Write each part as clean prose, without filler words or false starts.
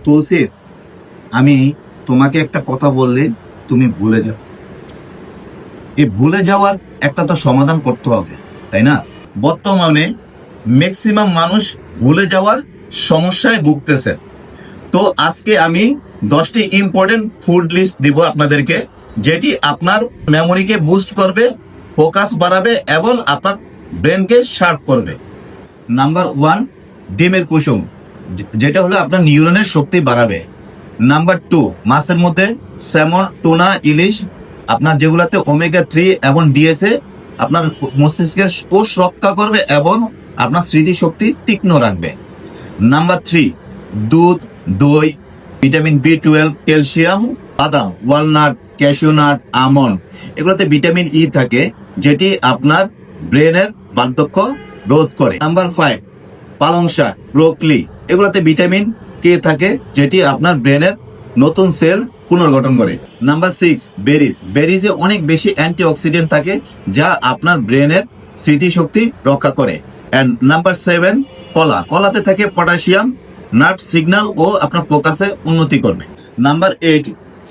তুলসী, আমি তোমাকে একটা কথা বললে তুমি ভুলে যাও। এই ভুলে যাওয়ার একটা তো সমাধান করতে হবে, তাই না? বর্তমানে ম্যাক্সিমাম মানুষ ভুলে যাওয়ার সমস্যায় ভুগতেছে। তো আজকে আমি 10টি ইম্পর্টেন্ট ফুড লিস্ট দিব আপনাদেরকে, যেটি আপনার মেমোরিকে বুস্ট করবে, ফোকাস বাড়াবে এবং আপনার ব্রেনকে শার্প করবে। নাম্বার 1, ডিমের কুসুম, যেটা হলো আপনার নিউরনের শক্তি বাড়াবে। নাম্বার 2, মাছের মধ্যে স্যামন, টুনা, ইলিশ, আপনার যেগুলাতে ওমেগা 3 এবং ডিএসএ আপনার মস্তিষ্কের কোষ রক্ষা করবে এবং আপনার স্মৃতিশক্তি তীক্ষ্ণ রাখবে। নাম্বার 3, দুধ, দই, ভিটামিন B12, ক্যালসিয়াম, বাদাম, ওয়ালনাট, ক্যাশিউ নাট, আমন্ড, এগুলোতে ভিটামিন ই থাকে, যেটি আপনার ব্রেনের বার্ধক্য রোধ করে। নাম্বার 5, পালং শাক, ব্রোকলি, এগুলোতে ভিটামিন কে থাকে, যেটি আপনার ব্রেনের নতুন সেল পুনর্গঠন করে। নাম্বার 6, বেরিজে অনেক বেশি অ্যান্টিঅক্সিডেন্ট থাকে, যা আপনার ব্রেনের স্মৃতিশক্তি রক্ষা করে। এন্ড নাম্বার 7, কলাতে থাকে পটাশিয়াম, নার্ভ সিগন্যাল ও আপনার ফোকাসে উন্নতি করবে। নাম্বার 8,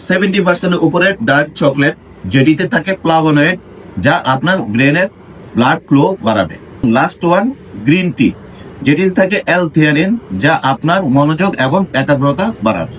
70% উপরে ডার্ক চকলেট, যেটিতে থাকে ফ্লাভোনয়েড, যা আপনার ব্রেনের ব্লাড ফ্লো বাড়াবে। লাস্ট ওয়ান, গ্রিন টি, যেটিতে থাকে অ্যাল-থিয়ানিন, যা আপনার মনোযোগ এবং একাগ্রতা বাড়াবে।